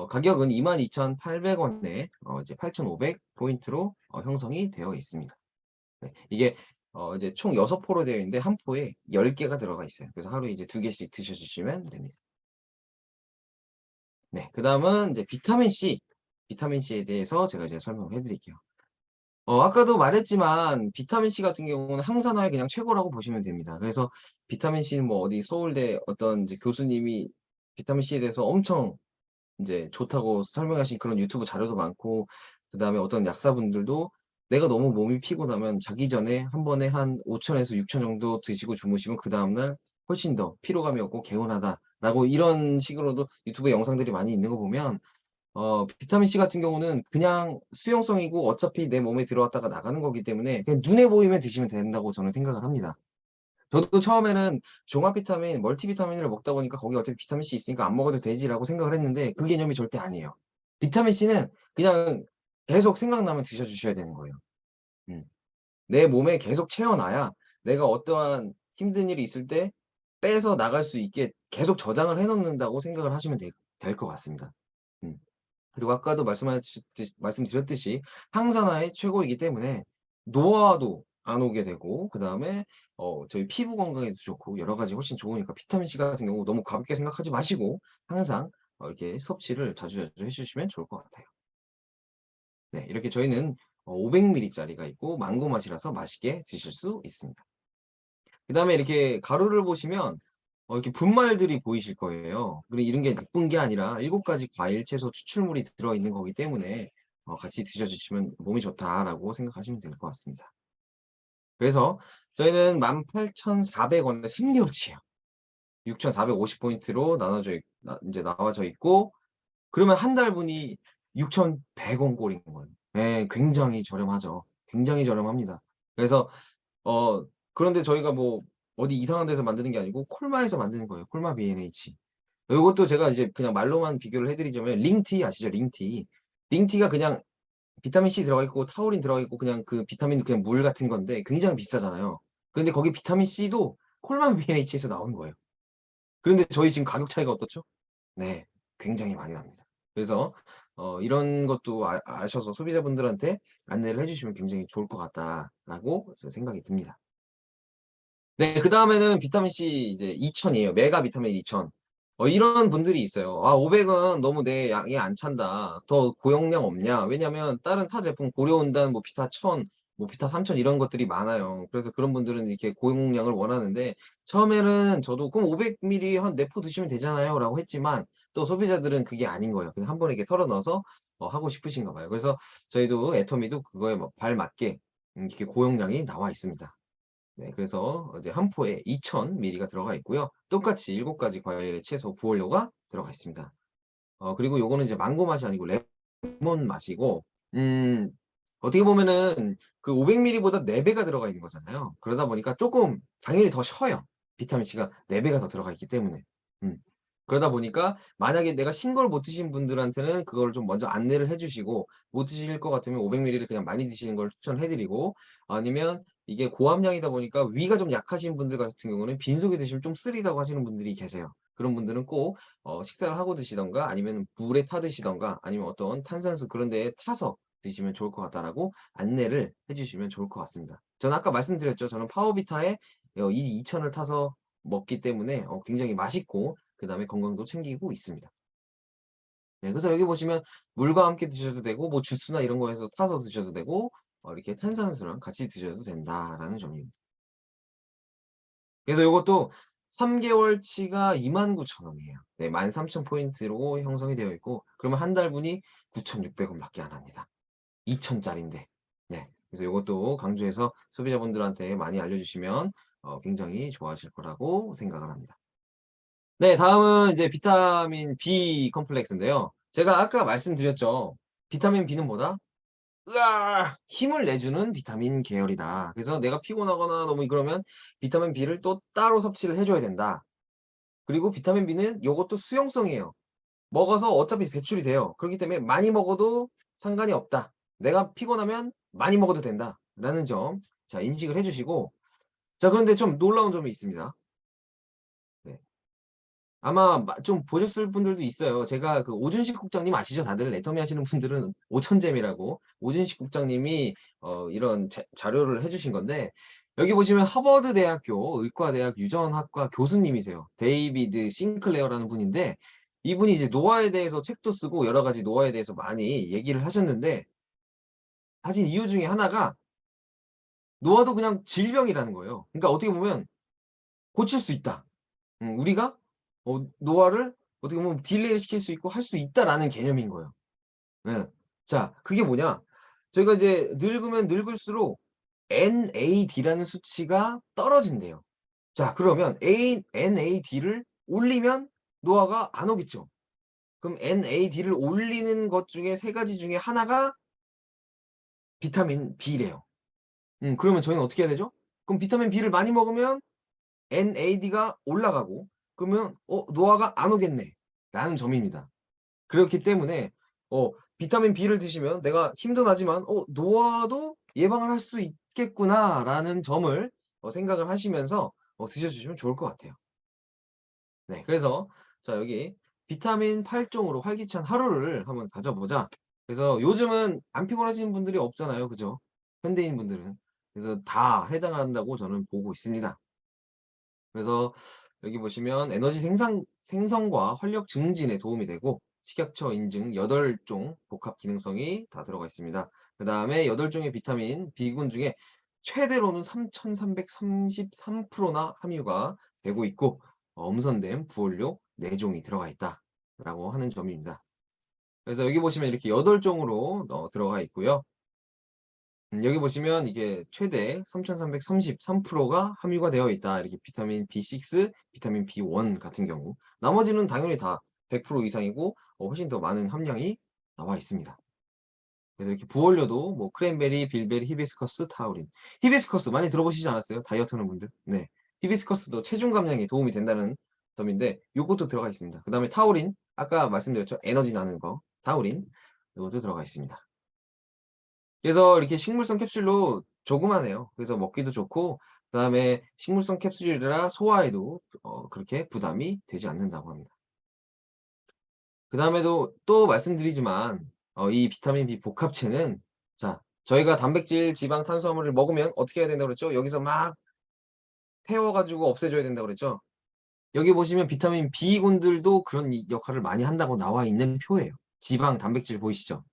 가격은 22,800 원에 이제 8,500 포인트로 형성이 되어 있습니다. 네. 이게 이제 총 6 포로 되어 있는데 한 포에 10 개가 들어가 있어요. 그래서 하루에 이제 2 개씩 드셔 주시면 됩니다. 네. 그다음은 이제 비타민 C. 비타민 C에 대해서 제가 이제 설명을 해 드릴게요. 아까도 말했지만 비타민 C 같은 경우는 항산화의 그냥 최고라고 보시면 됩니다. 그래서 비타민 C는 뭐 어디 서울대 어떤 이제 교수님이 비타민 C에 대해서 엄청 인제 좋다고 설명하신 그런 유튜브 자료도 많고, 그다음에 어떤 약사분들도 내가 너무 몸이 피곤하면 자기 전에 한 번에 한 5,000 에서 6,000 정도 드시고 주무시면 그다음 날 훨씬 더 피로감이 없고 개운하다라고 이런 식으로도 유튜브에 영상들이 많이 있는 거 보면, 비타민 C 같은 경우는 그냥 수용성이고 어차피 내 몸에 들어왔다가 나가는 거기 때문에 그냥 눈에 보이면 드시면 된다고 저는 생각을 합니다. 저도 처음에는 종합 비타민, 멀티비타민을 먹다 보니까 거기 어차피 비타민 C 있으니까 안 먹어도 되지라고 생각을 했는데 그 개념이 절대 아니에요. 비타민 C는 그냥 계속 생각나면 드셔 주셔야 되는 거예요. 음. 내 몸에 계속 채워 놔야 내가 어떠한 힘든 일이 있을 때 빼서 나갈 수 있게 계속 저장을 해 놓는다고 생각을 하시면 될 것 같습니다. 음. 그리고 아까도 말씀드렸듯이 항산화의 최고이기 때문에 노화도 안 오게 되고, 그다음에 저희 피부 건강에도 좋고 여러 가지 훨씬 좋으니까 비타민 C 같은 경우 너무 가볍게 생각하지 마시고 항상 이렇게 섭취를 자주자주 해 주시면 좋을 것 같아요. 네. 이렇게 저희는 500 밀리짜리가 있고 망고 맛이라서 맛있게 드실 수 있습니다. 그다음에 이렇게 가루를 보시면 이렇게 분말들이 보이실 거예요. 그리고 이런 게 나쁜 게 아니라 7 가지 과일, 채소, 추출물이 들어있는 거기 때문에 같이 드셔 주시면 '몸에 좋다.'라고 생각하시면 될 것 같습니다. 그래서 저희는 18,400 원에 3 개월치예요. 6,450 포인트로 나눠져 있 나 인제 나와져 있고, 그러면 한 달분이 6,100원 꼴인 거예요. 예, 굉장히 저렴하죠. 굉장히 저렴합니다. 그래서 그런데 저희가 뭐 어디 이상한 데서 만드는 게 아니고 콜마에서 만드는 거예요. 콜마 B&H. 요것도 제가 이제 그냥 말로만 비교를 해 드리자면 링티 아시죠? 링티. 링티가 그냥 비타민 C 들어가 있고 타우린 들어가 있고 그냥 그 비타민은 그냥 물 같은 건데 굉장히 비싸잖아요. 근데 거기 비타민 C도 콜만 B&H에서 나오는 거예요. 그런데 저희 지금 가격 차이가 어떻죠? 네. 굉장히 많이 납니다. 그래서 이런 것도 아셔서 소비자분들한테 안내를 해 주시면 굉장히 좋을 것 같다라고 생각이 듭니다. 네. 그다음에는 비타민 C 이제 2000 이에요. 메가 비타민 2000. 이런 분들이 있어요. "아 500은 너무 내 양이 안 찬다. 더 고용량 없냐?" 왜냐면 다른 타 제품 고려온단 뭐 비타 1000 뭐 비타 3000 이런 것들이 많아요. 그래서 그런 분들은 이렇게 고용량을 원하는데 처음에는 저도 "그럼 500 밀리 한 4포 드시면 되잖아요."라고 했지만 또 소비자들은 그게 아닌 거예요. 그냥 한 번에 이렇게 털어 넣어서 하고 싶으신가 봐요. 그래서 저희도 애터미도 그거에 뭐 발맞게 이렇게 고용량이 나와 있습니다. 네. 그래서 이제 한 포에 2000 밀리가 들어가 있고요. 똑같이 7 가지 과일의 채소 부원료가 들어가 있습니다. 그리고 요거는 이제 망고 맛이 아니고 레몬 맛이고 음 어떻게 보면은 그 500 밀리보다 4 배가 들어가 있는 거잖아요. 그러다 보니까 쪼끔 당연히 더 셔요. 비타민 C가 4 배가 더 들어가 있기 때문에. 음. 그러다 보니까 만약에 내가 신 걸 못 드신 분들한테는 그거를 좀 먼저 안내를 해 주시고 못 드실 것 같으면 500 밀리를 그냥 많이 드시는 걸 추천해 드리고 아니면 이게 고함량이다 보니까 위가 좀 약하신 분들 같은 경우는 빈속에 드시면 좀 쓰리다고 하시는 분들이 계세요. 그런 분들은 꼭 식사를 하고 드시든가 아니면 물에 타 드시든가 아니면 어떤 탄산수 그런 데에 타서 드시면 좋을 것 같다라고 안내를 해 주시면 좋을 것 같습니다. 저는 아까 말씀드렸죠. 저는 파워비타에 이 2000을 타서 먹기 때문에 굉장히 맛있고 그다음에 건강도 챙기고 있습니다. 네 그래서 여기 보시면 물과 함께 드셔도 되고 뭐 주스나 이런 거에서 타서 드셔도 되고 이렇게 탄산수랑 같이 드셔도 된다라는 점입니다. 그래서 요것도 3 개월치가 29,000 원이에요. 네 13,000 포인트로 형성이 되어 있고 그러면 한 달분이 9,600 원밖에 안 합니다. 2,000 짜린데. 네. 그래서 요것도 강조해서 소비자분들한테 많이 알려주시면 굉장히 좋아하실 거라고 생각을 합니다. 네 다음은 이제 비타민 B 컴플렉스인데요. 제가 아까 말씀드렸죠. 비타민 B는 뭐다? 힘을 내주는 비타민 계열이다. 그래서 내가 피곤하거나 너무 그러면 비타민 B를 또 따로 섭취를 해 줘야 된다. 그리고 비타민 B는 요것도 수용성이에요. 먹어서 어차피 배출이 돼요. 그렇기 때문에 많이 먹어도 상관이 없다. 내가 피곤하면 많이 먹어도 된다라는 점 자 인식을 해 주시고 자 그런데 좀 놀라운 점이 있습니다. 네. 아마 좀 보셨을 분들도 있어요. 제가 그 오준식 국장님 아시죠? 다들 애터미 하시는 분들은 오천잼이라고 오준식 국장님이 이런 자료를 해 주신 건데 여기 보시면 하버드 대학교 의과대학 유전학과 교수님이세요. 데이비드 싱클레어라는 분인데 이분이 이제 노화에 대해서 책도 쓰고 여러 가지 노화에 대해서 많이 얘기를 하셨는데 하신 이유 중에 하나가 노화도 그냥 질병이라는 거예요. 그러니까 어떻게 보면 고칠 수 있다. 우리가 노화를 어떻게 보면 딜레이를 시킬 수 있고 할 수 있다라는 개념인 거예요. 예. 자 그게 뭐냐? 저희가 이제 늙으면 늙을수록 NAD라는 수치가 떨어진대요. 자 그러면 NAD를 올리면 노화가 안 오겠죠. 그럼 NAD를 올리는 것 중에 세 가지 중에 하나가 비타민 B래요. 그러면 저희는 어떻게 해야 되죠? 그럼 비타민 B를 많이 먹으면 NAD가 올라가고 그러면 '노화가 안 오겠네.'라는 점입니다. 그렇기 때문에 비타민 B를 드시면 '내가 힘도 나지만 노화도 예방을 할 수 있겠구나.'라는 점을 생각을 하시면서 드셔 주시면 좋을 것 같아요. 네. 그래서 자 여기 비타민 8 종으로 활기찬 하루를 한번 가져 보자. 그래서 요즘은 안 피곤하시는 분들이 없잖아요. 그죠? 현대인 분들은. 그래서 다 해당한다고 저는 보고 있습니다. 그래서 여기 보시면 에너지 생성과 활력 증진에 도움이 되고 식약처 인증 8 종 복합 기능성이 다 들어가 있습니다. 그다음에 8 종의 비타민 B군 중에 최대로는 3,333 프로나 함유가 되고 있고 엄선된 부원료 4 종이 들어가 있다라고 하는 점입니다. 그래서 여기 보시면 이렇게 8 종으로 들어가 있고요. 여기 보시면 이게 최대 3,333 프로가 함유가 되어 있다. 이렇게 비타민 B6, 비타민 B1 같은 경우. 나머지는 당연히 다 100% 이상이고 훨씬 더 많은 함량이 나와 있습니다. 그래서 이렇게 부원료도 뭐 크랜베리, 빌베리, 히비스커스, 타우린. 히비스커스 많이 들어보시지 않았어요? 다이어트 하는 분들? 네. 히비스커스도 체중 감량에 도움이 된다는 점인데 요것도 들어가 있습니다. 그다음에 타우린 아까 말씀드렸죠? 에너지 나는 거. 타우린 요것도 들어가 있습니다. 그래서 이렇게 식물성 캡슐로 조그마해요. 그래서 먹기도 좋고 그다음에 식물성 캡슐이라 소화에도 그렇게 부담이 되지 않는다고 합니다. 그다음에도 또 말씀드리지만 이 비타민 B 복합체는 자 저희가 단백질, 지방, 탄수화물을 먹으면 어떻게 해야 된다고 그랬죠? 여기서 막 태워 가지고 없애줘야 된다고 그랬죠? 여기 보시면 비타민 B군들도 그런 역할을 많이 한다고 나와 있는 표예요. 지방, 단백질 보이시죠?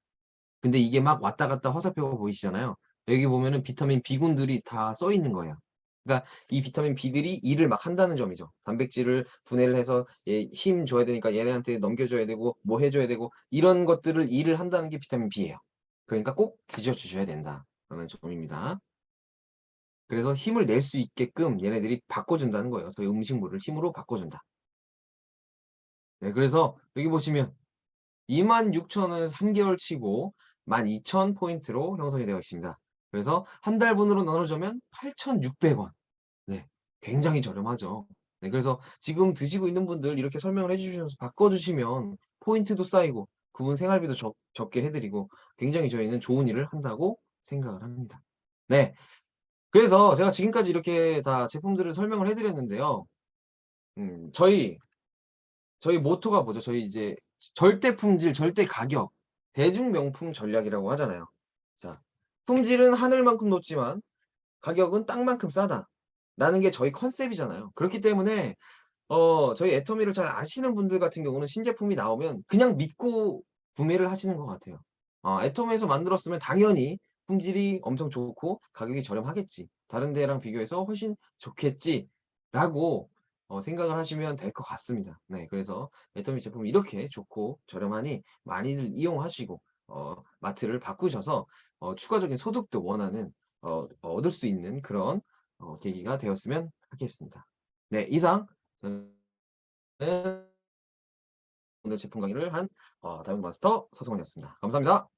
근데 이게 막 왔다 갔다 화살표가 보이시잖아요. 여기 보면은 비타민 B군들이 다 써 있는 거예요. 그러니까 이 비타민 B들이 일을 막 한다는 점이죠. 단백질을 분해를 해서 힘 줘야 되니까 얘네한테 넘겨줘야 되고 뭐 해 줘야 되고 이런 것들을 일을 한다는 게 비타민 B예요. 그러니까 꼭 드셔 주셔야 된다라는 점입니다. 그래서 힘을 낼 수 있게끔 얘네들이 바꿔준다는 거예요. 저희 음식물을 힘으로 바꿔준다. 네 그래서 여기 보시면 26,000은 3개월 치고 12,000 포인트로 형성이 되어 있습니다. 그래서 한 달분으로 나누자면 8,600 원. 네. 굉장히 저렴하죠. 네 그래서 지금 드시고 있는 분들 이렇게 설명을 해 주셔서 바꿔 주시면 포인트도 쌓이고 그분 생활비도 적게 해 드리고 굉장히 저희는 좋은 일을 한다고 생각을 합니다. 네. 그래서 제가 지금까지 이렇게 다 제품들을 설명을 해 드렸는데요. 저희 모토가 뭐죠? 저희 이제 절대 품질, 절대 가격, 대중 명품 전략이라고 하잖아요. 자, 품질은 하늘만큼 높지만 가격은 땅만큼 싸다라는 게 저희 컨셉이잖아요. 그렇기 때문에 저희 애터미를 잘 아시는 분들 같은 경우는 신제품이 나오면 그냥 믿고 구매를 하시는 것 같아요. 애터미에서 만들었으면 당연히 품질이 엄청 좋고 가격이 저렴하겠지. 다른 데랑 비교해서 훨씬 좋겠지라고 생각을 하시면 될 것 같습니다. 네. 그래서 애터미 제품이 이렇게 좋고 저렴하니 많이들 이용하시고 마트를 바꾸셔서 추가적인 소득도 원하는 얻을 수 있는 그런 계기가 되었으면 하겠습니다. 네. 이상 저는 오늘 제품 강의를 한 다이몬드 마스터 서승원이었습니다. 감사합니다.